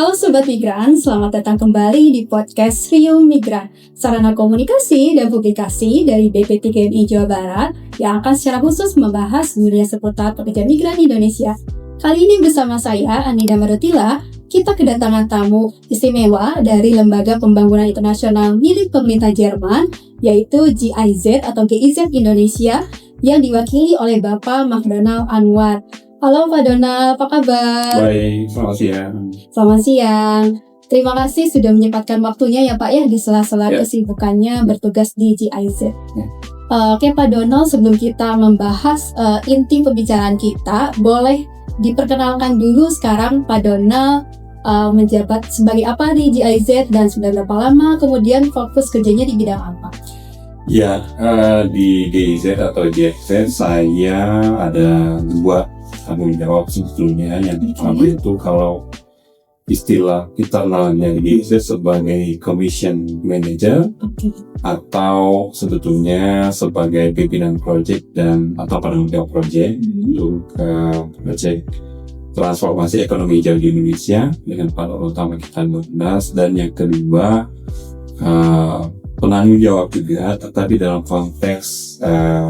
Halo Sobat Migran, selamat datang kembali di podcast Rio Migran, sarana komunikasi dan publikasi dari BP3MI Jawa Barat yang akan secara khusus membahas dunia seputar pekerja migran Indonesia. Kali ini bersama saya, Anida Marutila, kita kedatangan tamu istimewa dari Lembaga Pembangunan Internasional milik pemerintah Jerman, yaitu GIZ atau GIZ Indonesia, yang diwakili oleh Bapak McDonald Anwar. Halo Pak Donald, apa kabar? Baik, selamat siang. Selamat siang. Terima kasih sudah menyempatkan waktunya ya Pak ya di sela-sela kesibukannya bertugas di GIZ. Oke Pak Donald, sebelum kita membahas inti pembicaraan kita, boleh diperkenalkan dulu sekarang Pak Donald menjabat sebagai apa di GIZ dan sudah berapa lama, kemudian fokus kerjanya di bidang apa? Ya, di GIZ atau GIZ saya ada dua tanggung jawab sebetulnya. Yang pertama itu kalau istilah kita namanya di GIZ sebagai commission manager, atau sebetulnya sebagai pimpinan project dan atau penanggung jawab project untuk project transformasi ekonomi hijau di Indonesia dengan pahlawan utama kita 12. Dan yang kedua penanggung jawab juga, tetapi dalam konteks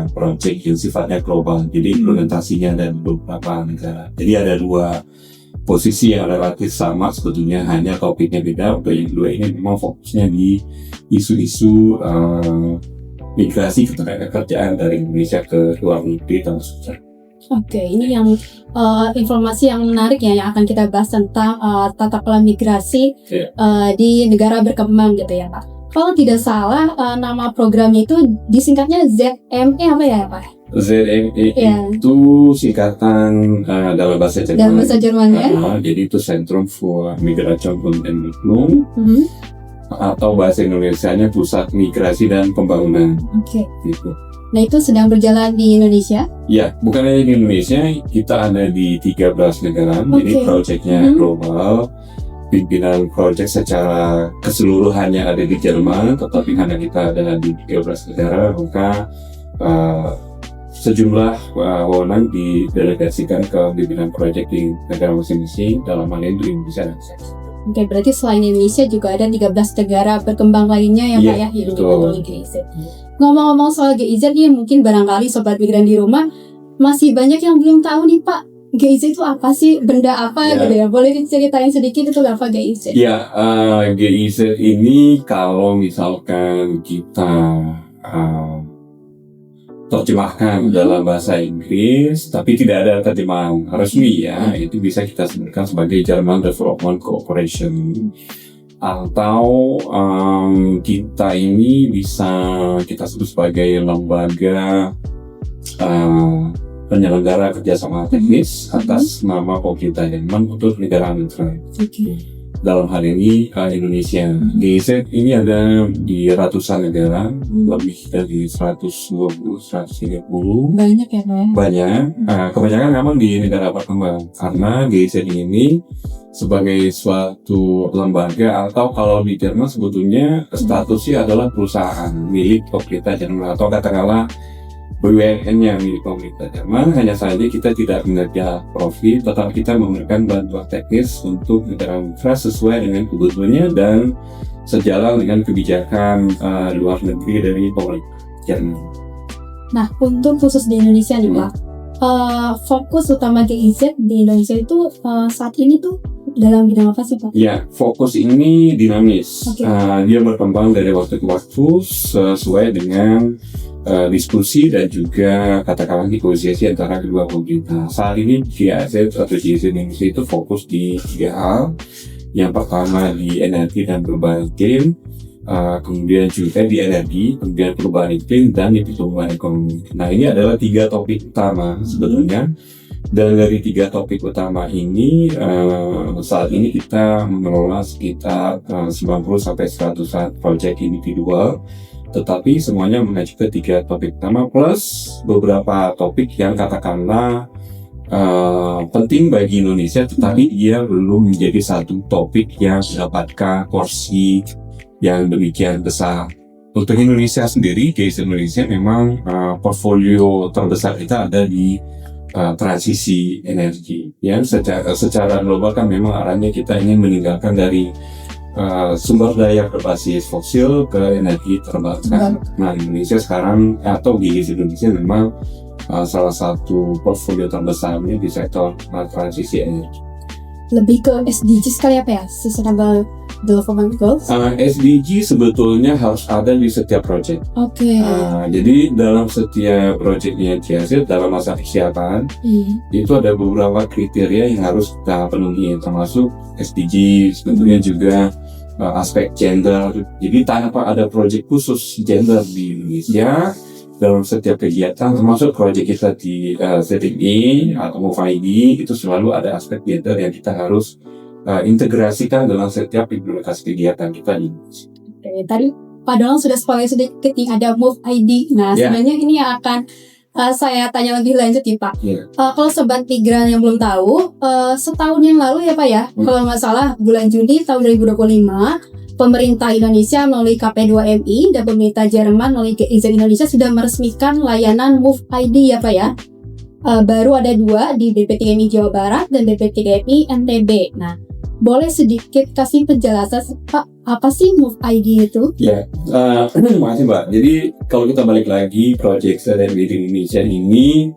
project yang sifatnya global, jadi implementasinya dan beberapa negara. Jadi ada dua posisi yang relatif sama sebetulnya, hanya topiknya beda. Untuk yang kedua ini memang fokusnya di isu-isu migrasi ketenagakerjaan dari Indonesia ke luar negeri termasuk. Oke, ini yang informasi yang menarik ya, yang akan kita bahas tentang tata kelola migrasi di negara berkembang gitu ya Pak. Kalau tidak salah, nama programnya itu disingkatnya ZME apa ya Pak? ZME itu singkatan dalam bahasa Jerman. Dalam bahasa Jerman ya? Jadi itu Zentrum für Migration und Entwicklung, atau bahasa Indonesianya Pusat Migrasi dan Pembangunan. Oke. Gitu. Nah itu sedang berjalan di Indonesia? Ya, bukan hanya di Indonesia, kita ada di 13 negara. Jadi proyeknya global. Pimpinan proyek secara keseluruhannya ada di Jerman, tetapi karena kita ada di 13 negara, maka sejumlah wewenang didelegasikan ke pimpinan proyek di negara masing-masing, dalam hal ini di Indonesia. Oke, berarti selain Indonesia juga ada 13 negara berkembang lainnya ya Pak ya, yang dikelola GIZ. Ngomong-ngomong soal GIZ nih, mungkin barangkali Sobat Migran di rumah masih banyak yang belum tahu nih Pak, GIZ itu apa sih? Benda apa gitu ya? Boleh diceritain sedikit itu apa GIZ? Ya, GIZ ini kalau misalkan kita terjemahkan dalam bahasa Inggris, tapi tidak ada terjemahan resmi ya, itu bisa kita sebutkan sebagai German Development Cooperation. Atau kita ini bisa kita sebut sebagai lembaga penyelenggara kerjasama teknis atas nama pemerintah Jerman untuk negara mitra. Dalam hal ini Indonesia. GIZ ini ada di ratusan negara, lebih dari 120-130. Banyak ya Pak? Banyak. Kebanyakan memang di negara berkembang, karena GIZ ini sebagai suatu lembaga, atau kalau di Jerman sebetulnya statusnya adalah perusahaan milik pemerintah Jerman, atau katakanlah BUMN-nya milik pemerintah Jerman. Hanya saja kita tidak mengejar profit, tetapi kita memberikan bantuan teknis untuk negara mitra sesuai dengan kebutuhannya dan sejalan dengan kebijakan luar negeri dari pemerintah Jerman. Nah, untuk khusus di Indonesia nih Pak, fokus utama GIZ di Indonesia itu saat ini tuh dalam bidang apa sih Pak? Ya, fokus ini dinamis. Dia berkembang dari waktu ke waktu sesuai dengan diskusi dan juga katakanlah negosiasi antara kedua pemerintah. Saat ini GIZ atau GIZ Indonesia itu fokus di 3 hal. Yang pertama di energi dan perubahan iklim, kemudian juga di energi, kemudian perubahan iklim, dan di pertumbuhan ekonomi. Nah, ini adalah 3 topik utama sebetulnya. Dan dari 3 topik utama ini, saat ini kita mengelola sekitar 90-100 proyek individual, tetapi semuanya mengacu ke 3 topik utama plus beberapa topik yang katakanlah penting bagi Indonesia, tetapi dia belum menjadi satu topik yang mendapatkan porsi yang demikian besar. Untuk Indonesia sendiri, GIZ Indonesia memang portfolio terbesar kita ada di transisi energi. Ya, secara global kan memang arahnya kita ingin meninggalkan dari sumber daya berbasis fosil ke energi terbarukan. Nah, Indonesia sekarang atau GIZ Indonesia memang salah satu portfolio terbesarnya di sektor transisi energi. Lebih ke SDG sekali apa ya? Sustainable Development Goals? SDG sebetulnya harus ada di setiap proyek. Oke. Jadi dalam setiap proyeknya GIZ dalam masa persiapan itu ada beberapa kriteria yang harus kita penuhi, termasuk SDG, sebetulnya juga aspek gender. Jadi tanpa ada proyek khusus gender di Indonesia dalam setiap kegiatan, termasuk proyek kita di ZDI atau MOVE-ID, itu selalu ada aspek gender yang kita harus integrasikan dalam setiap implementasi kegiatan kita di Indonesia. Oke, tadi Pak Donald sudah spoiler sedikit nih, ada MOVE-ID. Nah, sebenarnya ini yang akan saya tanya lebih lanjut ya Pak. Kalau Sobat Migran yang belum tahu, setahun yang lalu ya Pak ya, kalau nggak salah bulan Juni tahun 2025, pemerintah Indonesia melalui KP2MI dan pemerintah Jerman melalui GIZ Indonesia sudah meresmikan layanan MOVE-ID ya Pak ya. Baru ada 2 di BP3MI Jawa Barat dan BP3MI NTB. Nah, boleh sedikit kasih penjelasan Pak, apa sih MOVE-ID itu? Ya, terima kasih Mbak. Jadi kalau kita balik lagi, proyek ZDI di Indonesia ini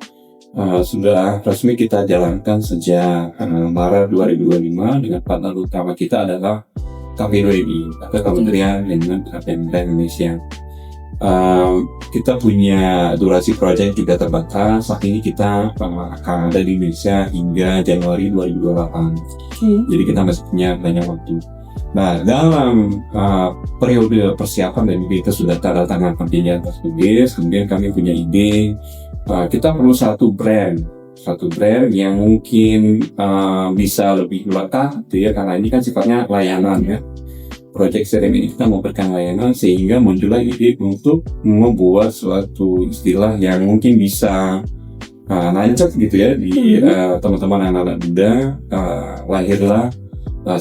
sudah resmi kita jalankan sejak Maret 2025 dengan partner utama kita adalah KP2MI atau Kementerian Lingkungan Hidup Indonesia. Kita punya durasi proyek juga terbatas. Saat ini kita akan ada di Indonesia hingga Januari 2028. Jadi kita masih punya banyak waktu. Nah, dalam periode persiapan dan kita sudah tanda tangan perjanjian tertulis, kemudian kami punya ide kita perlu satu brand yang mungkin bisa lebih melekat, gitu ya, karena ini kan sifatnya layanan ya. Proyek CRM ini kita memberikan layanan sehingga muncullah ide untuk membuat suatu istilah yang mungkin bisa nancep gitu ya di teman-teman anak-anak muda. Lahirlah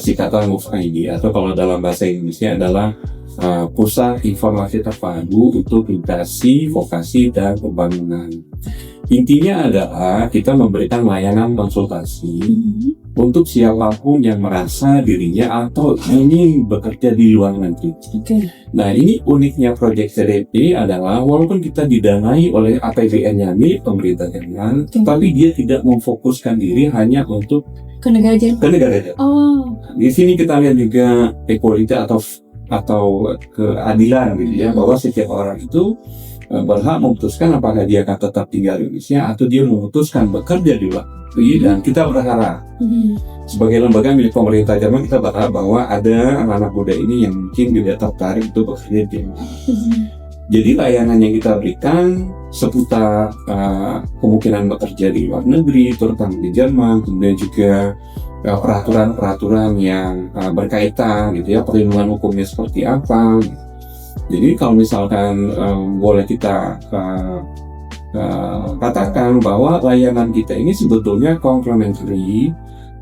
si kata MOVE-ID, atau kalau dalam bahasa Indonesia adalah Pusat Informasi Terpadu untuk Edukasi, Vokasi, dan Pembangunan. Intinya adalah kita memberikan layanan konsultasi untuk siapapun yang merasa dirinya atau ingin bekerja di luar negeri. Nah, ini uniknya proyek CDP adalah walaupun kita didanai oleh APBN-nya milik pemerintah Jerman, tapi dia tidak memfokuskan diri hanya untuk ke negara Jerman. Di sini kita lihat juga equality atau keadilan gitu ya, bahwa setiap orang itu berhak memutuskan apakah dia akan tetap tinggal di Indonesia atau dia memutuskan bekerja di luar negeri. Dan kita berharap sebagai lembaga milik pemerintah Jerman, kita berharap bahwa ada anak-anak muda ini yang mungkin tidak tertarik untuk bekerja di Indonesia. Jadi layanan yang kita berikan seputar kemungkinan bekerja di luar negeri, terutama di Jerman, kemudian juga peraturan-peraturan yang berkaitan gitu ya, perlindungan hukumnya seperti apa. Jadi kalau misalkan boleh kita katakan bahwa layanan kita ini sebetulnya komplementari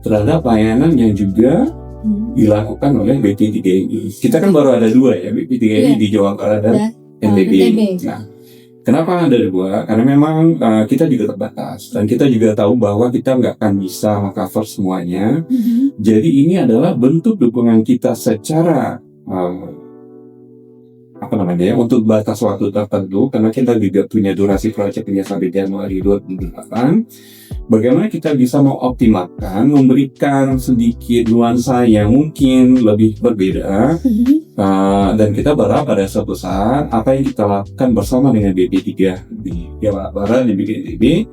terhadap layanan yang juga dilakukan oleh BP3MI. Kita kan baru ada 2 ya, BP3MI di Jawa Barat dan NTB. Nah, kenapa ada 2? Karena memang kita juga terbatas dan kita juga tahu bahwa kita nggak akan bisa cover semuanya. Jadi ini adalah bentuk dukungan kita secara untuk batas waktu tertentu, karena kita juga punya durasi proyeknya sampai Januari 2028. Bagaimana kita bisa mengoptimalkan, memberikan sedikit nuansa yang mungkin lebih berbeda, dan kita berharap pada suatu saat apa yang kita lakukan bersama dengan BP3 di Jawa Barat dan BPNTB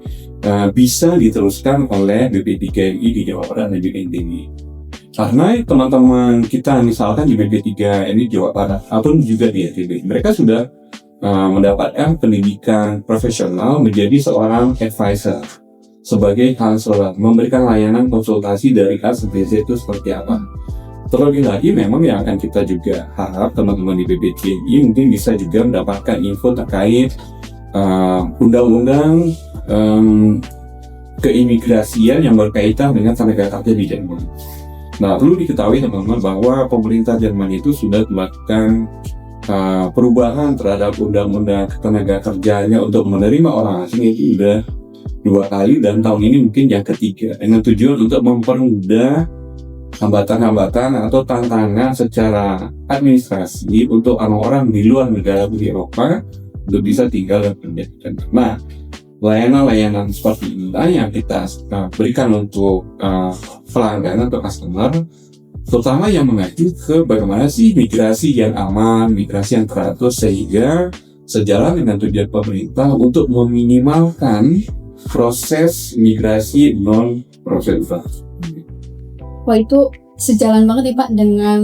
bisa diteruskan oleh BP3MI di Jawa Barat dan BPNTB. Karena teman-teman kita misalkan di BP3MI Jawa Barat ataupun juga di NTB, mereka sudah mendapatkan pendidikan profesional menjadi seorang advisor sebagai counselor, memberikan layanan konsultasi dari A sampai Z itu seperti apa. Terlebih lagi memang yang akan kita juga harap teman-teman di BP3MI mungkin bisa juga mendapatkan info terkait undang-undang keimigrasian yang berkaitan dengan tenaga kerja di Jerman. Nah, perlu diketahui teman-teman bahwa pemerintah Jerman itu sudah melakukan perubahan terhadap undang-undang tenaga kerjanya untuk menerima orang asing itu sudah 2 kali dan tahun ini mungkin yang ketiga, dengan tujuan untuk mempermudah hambatan-hambatan atau tantangan secara administrasi untuk orang-orang di luar negara di Eropa untuk bisa tinggal dan pendidikan. Nah, layanan-layanan seperti inilah yang kita berikan untuk pelanggan atau customer, terutama yang mengacu ke bagaimana sih migrasi yang aman, migrasi yang teratur, sehingga sejalan dengan tujuan pemerintah untuk meminimalkan proses migrasi non-prosedural. Wah, itu sejalan banget nih Pak dengan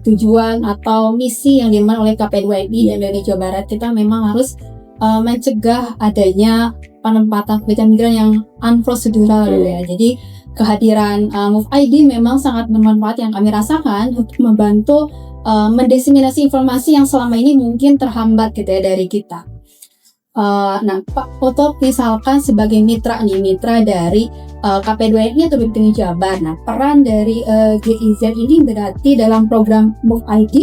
tujuan atau misi yang dimana oleh KP2MI dan dari Jawa Barat. Kita memang harus mencegah adanya penempatan pekerja migran yang unprocedural ya. Jadi kehadiran Move ID memang sangat bermanfaat yang kami rasakan untuk membantu mendiseminasi informasi yang selama ini mungkin terhambat gitu ya dari kita. Nah Pak, untuk misalkan sebagai mitra dari KP2MI atau BPTG Jabar, nah peran dari GIZ ini berarti dalam program Move ID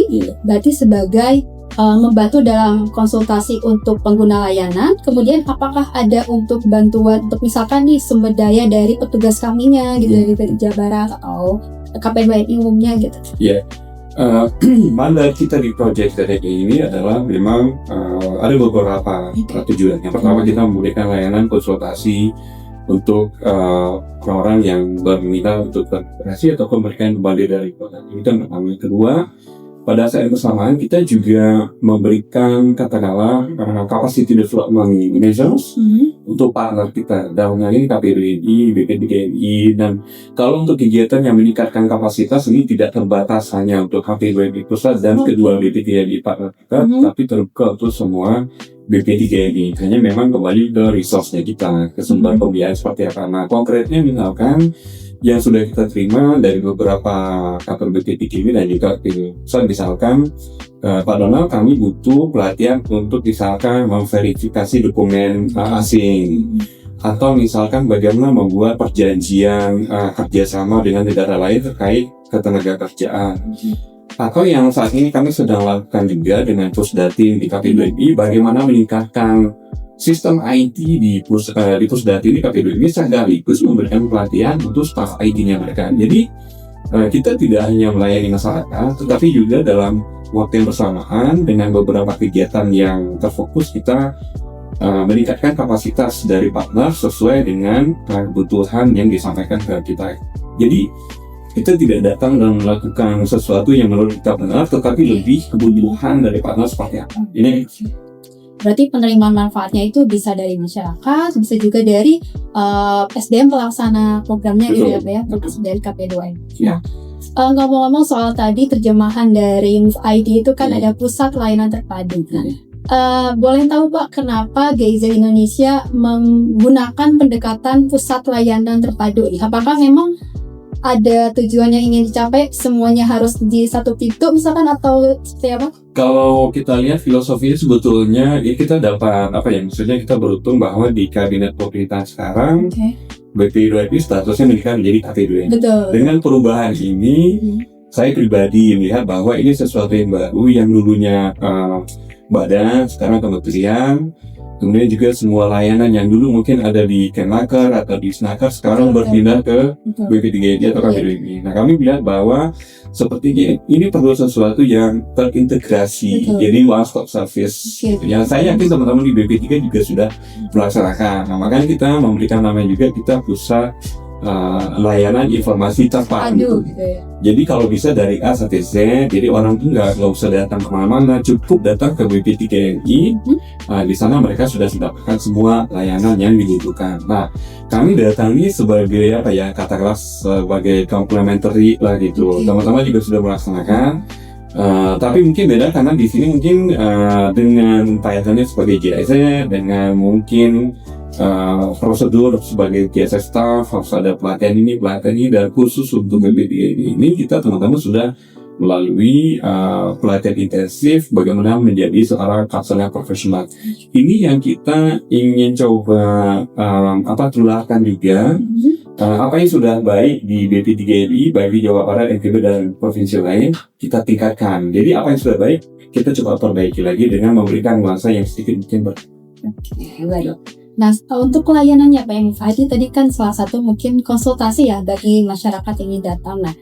berarti sebagai membantu dalam konsultasi untuk pengguna layanan. Kemudian apakah ada untuk bantuan untuk misalkan nih sumber daya dari petugas kaminya gitu dari BPTG Jabar atau KP2MI umumnya gitu? Iya. Mandat kita di project dari ini adalah memang ada beberapa tujuan. Yang pertama, kita memberikan layanan konsultasi untuk orang-orang yang berminat untuk bermigrasi atau memberikan kembali dari kota. Ini kan pertama. Yang kedua, pada saat bersamaan kita juga memberikan katakanlah capacity development measures untuk partner kita, dalam hal ini KP2MI, BPTGMI, dan kalau untuk kegiatan yang meningkatkan kapasitas ini tidak terbatas hanya untuk KP2MI pusat dan kedua BPTGMI partner kita, tapi terbuka untuk semua BPTGMI. Hanya memang kembali ke resource-nya kita, ke sumber pembiayaan seperti apa. Nah, konkretnya misalkan yang sudah kita terima dari beberapa kantor BPTGMI dan juga misalkan Pak Donald, kami butuh pelatihan untuk misalkan memverifikasi dokumen asing, atau misalkan bagaimana membuat perjanjian kerjasama dengan negara lain terkait ketenaga kerjaan. Atau yang saat ini kami sedang lakukan juga dengan Pusdatin di KP2MI, bagaimana meningkatkan sistem IT di Pusdatin di KP2MI sekaligus memberikan pelatihan untuk staf IT-nya mereka. Jadi kita tidak hanya melayani masyarakat, tetapi juga dalam waktu yang bersamaan dengan beberapa kegiatan yang terfokus kita meningkatkan kapasitas dari partner sesuai dengan kebutuhan yang disampaikan ke kita. Jadi kita tidak datang dan melakukan sesuatu yang menurut kita benar, tetapi lebih kebutuhan dari partner seperti apa. Ini berarti penerimaan manfaatnya itu bisa dari masyarakat, bisa juga dari SDM pelaksana programnya gitu ya, dari KP2MI. Ya. Ngomong-ngomong soal tadi terjemahan dari Move ID itu kan ada pusat layanan terpadu. Boleh tahu Pak, kenapa GIZ Indonesia menggunakan pendekatan pusat layanan terpadu? Apakah memang ada tujuan yang ingin dicapai, semuanya harus di satu pintu misalkan, atau seperti apa? Kalau kita lihat filosofinya sebetulnya ya kita dapat maksudnya kita beruntung bahwa di kabinet pemerintahan sekarang BP2MI statusnya menjadi KP2MI. Dengan perubahan ini saya pribadi melihat bahwa ini sesuatu yang baru, yang dulunya badan, sekarang kementerian. Kemudian juga semua layanan yang dulu mungkin ada di Kemenaker atau di Snaker sekarang berpindah ke BPTGMI atau KP2MI. Nah, kami melihat bahwa sepertinya ini perlu sesuatu yang terintegrasi, jadi one stop service. Yang saya yakin teman-teman di BP3 juga sudah melaksanakan. Nah, makanya kita memberikan namanya juga kita pusat layanan informasi terpadu. Jadi kalau bisa dari A sampai Z, jadi orang tuh nggak usah datang kemana-mana, cukup datang ke BPTGMI. Di sana mereka sudah mendapatkan semua layanan yang dibutuhkan. Nah, kami datangi sebagai katakanlah sebagai complementary lah gitu. Teman-teman juga sudah melaksanakan. Tapi mungkin beda karena di sini mungkin dengan tayangannya sebagai GIZ, dengan mungkin prosedur sebagai GIZ staff harus ada pelatihan ini dan khusus untuk BPTGMI ini kita teman-teman sudah melalui pelatihan intensif bagaimana menjadi seorang konselor profesional. Ini yang kita ingin coba tularkan juga. Apa yang sudah baik di BP3GMI, baik di Jawa Barat, NTB, dan provinsi lain, kita tingkatkan. Jadi apa yang sudah baik, kita coba perbaiki lagi dengan memberikan nuansa yang sedikit mungkin Nah, untuk layanannya Pak MUF ID tadi kan salah satu mungkin konsultasi ya bagi masyarakat yang ingin datang. Nah,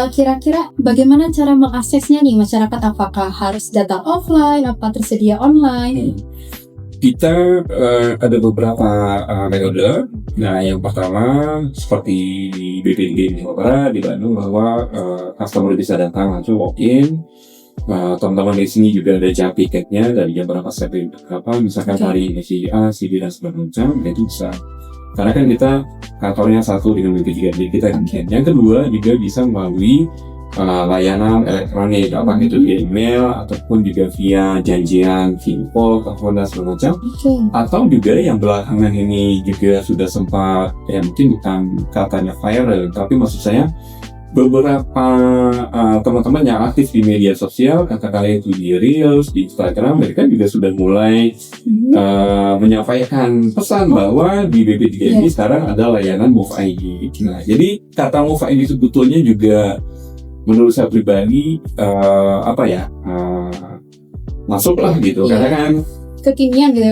kira-kira bagaimana cara mengaksesnya nih masyarakat? Apakah harus datang offline? Apa tersedia online? Kita ada beberapa metode. Nah, yang pertama seperti BPTG Jawa Barat di Bandung bahwa customer bisa datang langsung walk-in. Teman-teman di sini juga ada jam tiketnya dari jam berapa sampai berapa. Misalkan hari ini si A, si B dan sebagainya, itu bisa. Karena kan kita kantornya satu dengan BPTG, jadi kita kan. Yang kedua juga bisa melalui layanan elektronik, apakah itu via email ataupun juga via janjian, info, telepon dan sebagainya. Atau juga yang belakangan ini juga sudah sempat, ya mungkin bukan katanya viral, tapi maksud saya beberapa teman-teman yang aktif di media sosial, katakanlah itu di Reels, di Instagram, mereka juga sudah mulai menyampaikan pesan bahwa di BPTG ini sekarang ada layanan Move ID. Nah, jadi kata Move ID sebetulnya juga menurut saya pribadi masuklah gitu, karena kan kekinian gitu.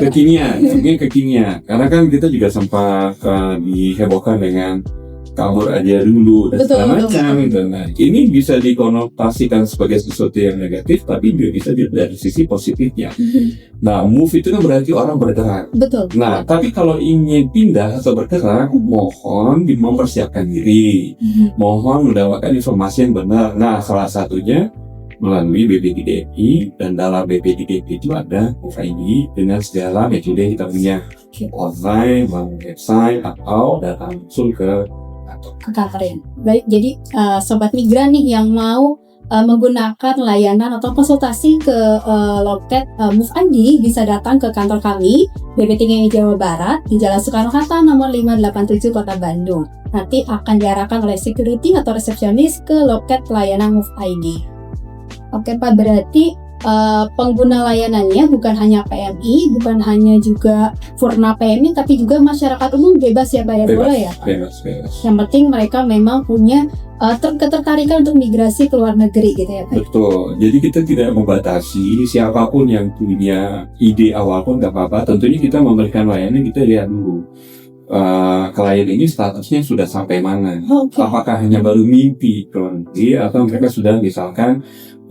Kekinian. Karena kan kita juga sempat dihebohkan dengan kabur aja dulu dan segala macam gitu. Nah, ini bisa dikonotasikan sebagai sesuatu yang negatif, tapi juga bisa dari sisi positifnya. Nah, move itu kan berarti orang bergerak. Betul. Nah, tapi kalau ingin pindah atau bergerak, mohon mempersiapkan diri, mohon mendapatkan informasi yang benar. Nah, salah satunya melalui BPTG, dan dalam BPTG itu ada Move ID dengan segala metode yang kita punya, online, melalui website, atau datang langsung ke kantor ya. Baik, jadi sobat migran nih yang mau menggunakan layanan atau konsultasi ke loket Move ID bisa datang ke kantor kami BPTG Jawa Barat di Jalan Soekarno-Hatta nomor 587 Kota Bandung. Nanti akan diarahkan oleh security atau resepsionis ke loket layanan Move ID. Oke Pak, berarti pengguna layanannya bukan hanya PMI, bukan hanya juga Purna PMI, tapi juga masyarakat umum bebas ya Pak ya? Boleh ya Pak? Bebas. Yang penting mereka memang punya ketertarikan untuk migrasi ke luar negeri gitu ya Pak? Betul, jadi kita tidak membatasi siapapun yang punya ide awal pun gak apa-apa. Tentunya kita memberikan layanan, kita lihat dulu klien ini statusnya sudah sampai mana. Apakah hanya baru mimpi atau mereka sudah misalkan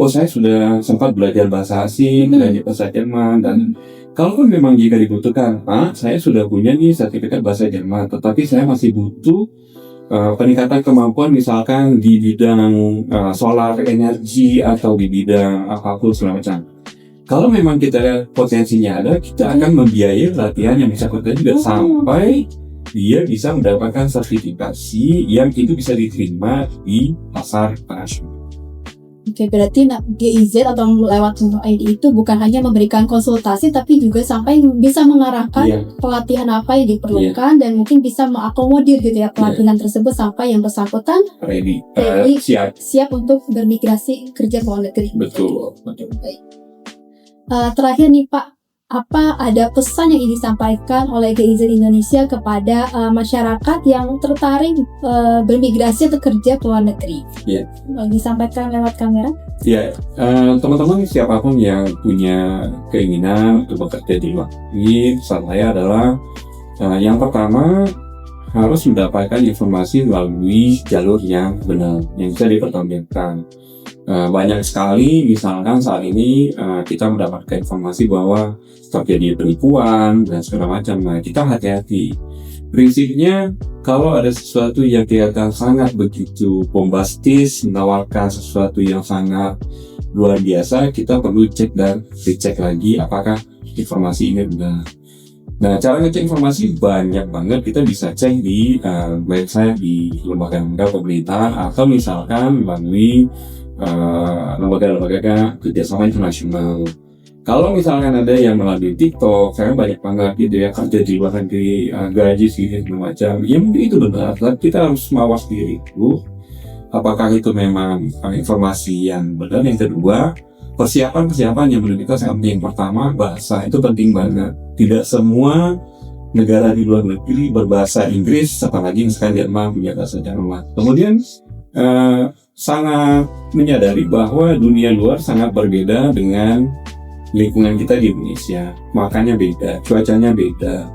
saya sudah sempat belajar bahasa asing, belajar bahasa Jerman, dan kalaupun memang jika dibutuhkan, saya sudah punya nih sertifikat bahasa Jerman, tetapi saya masih butuh peningkatan kemampuan misalkan di bidang solar energi atau di bidang apapun segala macam. Kalau memang kita lihat potensinya ada, kita akan membiayai latihan yang bisa kita juga sampai dia bisa mendapatkan sertifikasi yang itu bisa diterima di pasar internasional. Oke, berarti GIZ atau lewat Move ID itu bukan hanya memberikan konsultasi, tapi juga sampai bisa mengarahkan pelatihan apa yang diperlukan dan mungkin bisa mengakomodir gitu ya pelatihan tersebut sampai yang bersangkutan ready, siap untuk bermigrasi kerja ke luar negeri. Betul. Baik. Terakhir nih Pak, apa ada pesan yang ingin disampaikan oleh GIZ Indonesia kepada masyarakat yang tertarik bermigrasi atau kerja ke luar negeri? Disampaikan lewat kamera? Teman-teman siapapun yang punya keinginan untuk bekerja di luar negeri, pesan saya adalah yang pertama harus mendapatkan informasi melalui jalur yang benar, yang bisa dipertanggungjawabkan. Banyak sekali misalkan saat ini kita mendapatkan informasi bahwa terjadi penipuan dan segala macam. Nah, kita hati-hati. Prinsipnya kalau ada sesuatu yang kelihatan sangat begitu bombastis, menawarkan sesuatu yang sangat luar biasa, kita perlu cek dan dicek lagi apakah informasi ini benar. Nah, cara ngecek informasi banyak banget. Kita bisa cek di website di lembaga-lembaga pemerintah atau misalkan melalui lembaga-lembaga kerjasama internasional. Kalau misalkan ada yang melalui TikTok, saya banyak banget gitu ya kerja di luar negeri, gaji segini macam, ya mungkin itu benar, tapi kita harus mawas diri dulu. Apakah itu memang informasi yang benar? Yang kedua, persiapan yang menurut kita sangat penting. Pertama, bahasa itu penting banget. Tidak semua negara di luar negeri berbahasa Inggris, apalagi misalkan Jerman punya bahasa Jerman. Kemudian sangat menyadari bahwa dunia luar sangat berbeda dengan lingkungan kita di Indonesia. Makannya beda, cuacanya beda,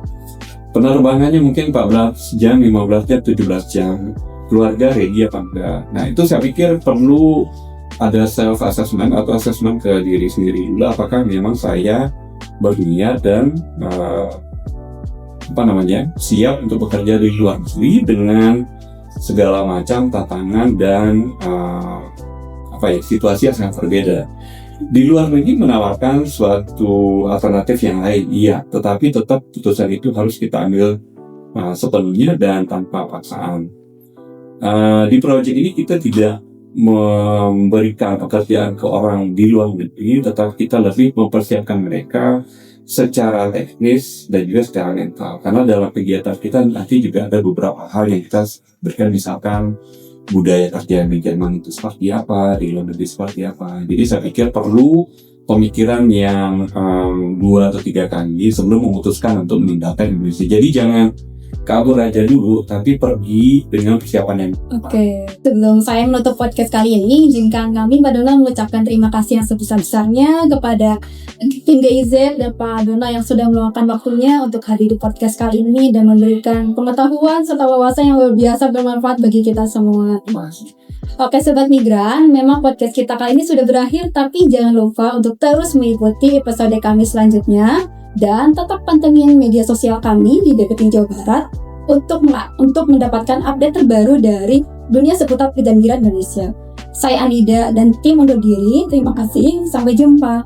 penerbangannya mungkin 14 jam, 15 jam, 17 jam. Keluarga ready apa enggak? Nah itu saya pikir perlu ada self assessment atau assessment ke diri sendiri dulu. Apakah memang saya berniat dan siap untuk bekerja di luar negeri dengan segala macam tantangan dan situasi yang sangat berbeda. Di luar negeri menawarkan suatu alternatif yang lain, iya, tetapi tetap putusan itu harus kita ambil sepenuhnya dan tanpa paksaan. Di proyek ini kita tidak memberikan pekerjaan ke orang di luar negeri, tetapi kita lebih mempersiapkan mereka secara teknis dan juga secara mental. Karena dalam kegiatan kita nanti juga ada beberapa hal yang kita berikan, misalkan budaya kerja di Jerman itu seperti apa, di luar negeri seperti apa. Jadi saya pikir perlu pemikiran yang 2 atau 3 kali sebelum memutuskan untuk meninggalkan Indonesia. Jadi jangan kabur aja dulu, tapi pergi dengan persiapan yang Oke. Sebelum saya menutup podcast kali ini, izinkan kami Pak Donald mengucapkan terima kasih yang sebesar-besarnya kepada tim GIZ dan Pak Donald yang sudah meluangkan waktunya untuk hadir di podcast kali ini dan memberikan pengetahuan serta wawasan yang luar biasa bermanfaat bagi kita semua. Oke Sobat Migran, memang podcast kita kali ini sudah berakhir, tapi jangan lupa untuk terus mengikuti episode kami selanjutnya dan tetap pantengin media sosial kami di BPT Jawa Barat untuk mendapatkan update terbaru dari dunia seputar pekerjaan migran Indonesia. Saya Anida dan tim undur diri. Terima kasih. Sampai jumpa.